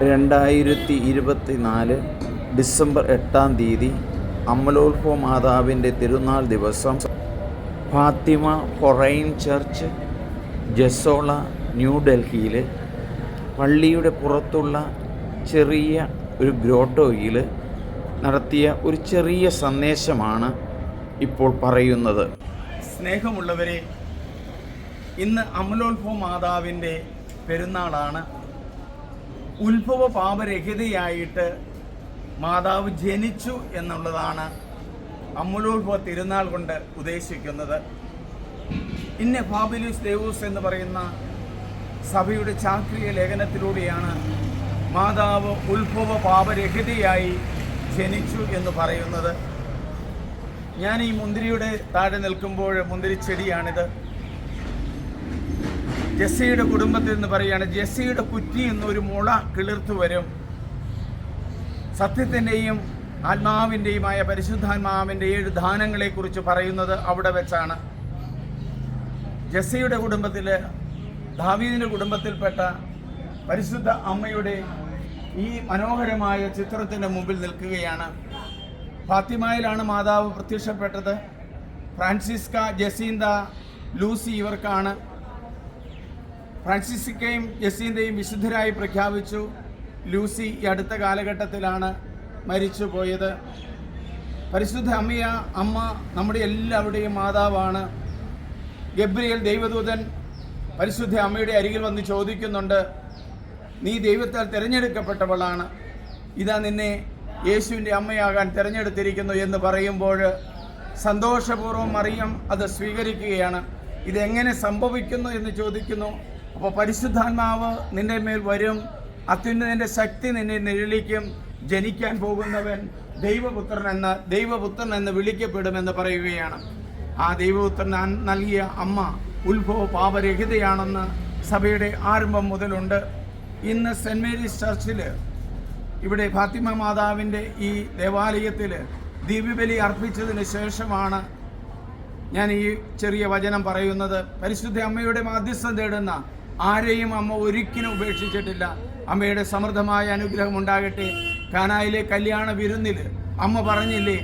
2024 December 8-ാം തീയതി അമലോത്ഭവ മാതാവിൻ്റെ തിരുനാൾ ദിവസം ഫാത്തിമ ഫൊറൈൻ ചർച്ച്, ജസോള, ന്യൂഡൽഹിയിൽ പള്ളിയുടെ പുറത്തുള്ള ചെറിയ ഒരു ഗ്രോട്ടോയിൽ നടത്തിയ ഒരു ചെറിയ സന്ദേശമാണ് ഇപ്പോൾ പറയുന്നത്. സ്നേഹമുള്ളവരെ, ഇന്ന് അമലോത്ഭവ മാതാവിൻ്റെ പെരുന്നാളാണ്. ഉത്ഭവ പാപരഹിതയായിട്ട് മാതാവ് ജനിച്ചു എന്നുള്ളതാണ് അമലോത്ഭവ തിരുനാൾ കൊണ്ട് ഉദ്ദേശിക്കുന്നത്. ഇന്ന ഫാബിലൂസ് ദേവൂസ് എന്ന് പറയുന്ന സഭയുടെ ചാക്രിക ലേഖനത്തിലൂടെയാണ് മാതാവ് ഉത്ഭവ പാപരഹിതയായി ജനിച്ചു എന്ന് പറയുന്നത്. ഞാൻ ഈ മുന്തിരിയുടെ താഴെ നിൽക്കുമ്പോൾ, മുന്തിരിച്ചെടിയാണിത്. ജെസ്സിയുടെ കുടുംബത്തിൽ നിന്ന് പറയുകയാണ്, ജെസ്സിയുടെ കുറ്റി എന്നൊരു മുള കിളിർത്തു വരും. സത്യത്തിൻ്റെയും ആത്മാവിൻ്റെയുമായ പരിശുദ്ധാത്മാവിൻ്റെ 7 ദാനങ്ങളെക്കുറിച്ച് പറയുന്നത് അവിടെ വെച്ചാണ്. ജെസ്സിയുടെ കുടുംബത്തിൽ, ദാവീദിൻ്റെ കുടുംബത്തിൽപ്പെട്ട പരിശുദ്ധ അമ്മയുടെ ഈ മനോഹരമായ ചിത്രത്തിൻ്റെ മുമ്പിൽ നിൽക്കുകയാണ്. ഫാത്തിമയിലാണ് മാതാവ് പ്രത്യക്ഷപ്പെട്ടത്. ഫ്രാൻസിസ്ക, ജസീന്ത, ലൂസി ഇവർക്കാണ്. ഫ്രാൻസിസ്കയും ജസീന്തയും വിശുദ്ധരായി പ്രഖ്യാപിച്ചു. ലൂസി ഈ അടുത്ത കാലഘട്ടത്തിലാണ് മരിച്ചു പോയത്. പരിശുദ്ധ അമ്മ നമ്മുടെ എല്ലാവരുടെയും മാതാവാണ്. ഗബ്രിയേൽ ദൈവദൂതൻ പരിശുദ്ധ അമ്മയുടെ അരികിൽ വന്ന് ചോദിക്കുന്നുണ്ട്, നീ ദൈവത്താൽ തിരഞ്ഞെടുക്കപ്പെട്ടവളാണ്, ഇതാ നിന്നെ യേശുവിൻ്റെ അമ്മയാകാൻ തിരഞ്ഞെടുത്തിരിക്കുന്നു എന്ന് പറയുമ്പോൾ സന്തോഷപൂർവ്വം മറിയം അത് സ്വീകരിക്കുകയാണ്. ഇതെങ്ങനെ സംഭവിക്കുന്നു എന്ന് ചോദിക്കുന്നു. അപ്പോൾ പരിശുദ്ധാത്മാവ് നിന്റെ മേൽ വരും, അത്യുന്നതിൻ്റെ ശക്തി നിന്നെ നിഴലിക്കും, ജനിക്കാൻ പോകുന്നവൻ ദൈവപുത്രൻ എന്ന് വിളിക്കപ്പെടുമെന്ന് പറയുകയാണ്. ആ ദൈവപുത്രൻ നൽകിയ അമ്മ ഉത്ഭവ പാപരഹിതയാണെന്ന് സഭയുടെ ആരംഭം മുതലുണ്ട്. ഇന്ന് സെൻറ് മേരീസ് ചർച്ചിൽ, ഇവിടെ ഫാത്തിമ മാതാവിൻ്റെ ഈ ദേവാലയത്തിൽ ദിവ്യബലി അർപ്പിച്ചതിന് ശേഷമാണ് ഞാൻ ഈ ചെറിയ വചനം പറയുന്നത്. പരിശുദ്ധ അമ്മയുടെ മാധ്യസ്ഥം തേടുന്ന ആരെയും അമ്മ ഒരിക്കലും ഉപേക്ഷിച്ചിട്ടില്ല. അമ്മയുടെ സമൃദ്ധമായ അനുഗ്രഹം ഉണ്ടാകട്ടെ. കാനായിലെ കല്യാണ വിരുന്നിൽ അമ്മ പറഞ്ഞില്ലേ,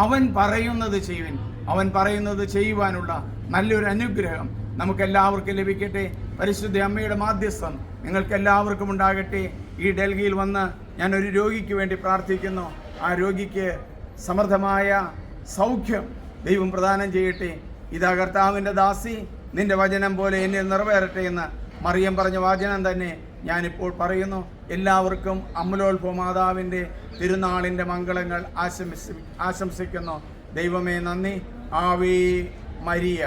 അവൻ പറയുന്നത് ചെയ്യുവിൻ. അവൻ പറയുന്നത് ചെയ്യുവാനുള്ള നല്ലൊരു അനുഗ്രഹം നമുക്കെല്ലാവർക്കും ലഭിക്കട്ടെ. പരിശുദ്ധ അമ്മയുടെ മാധ്യസ്ഥം നിങ്ങൾക്കെല്ലാവർക്കും ഉണ്ടാകട്ടെ. ഈ ഡൽഹിയിൽ വന്ന് ഞാനൊരു രോഗിക്ക് വേണ്ടി പ്രാർത്ഥിക്കുന്നു. ആ രോഗിക്ക് സമൃദ്ധമായ സൗഖ്യം ദൈവം പ്രദാനം ചെയ്യട്ടെ. ഇതാ കർത്താവിൻ്റെ ദാസി, നിന്റെ വചനം പോലെ എന്നിൽ നിറവേറട്ടെ എന്ന് മറിയം പറഞ്ഞ വചനം തന്നെ ഞാനിപ്പോൾ പറയുന്നു. എല്ലാവർക്കും അമലോത്ഭവ മാതാവിൻ്റെ തിരുനാളിൻ്റെ മംഗളങ്ങൾ ആശംസിക്കുന്നു. ദൈവമേ നന്ദി. Ave Maria.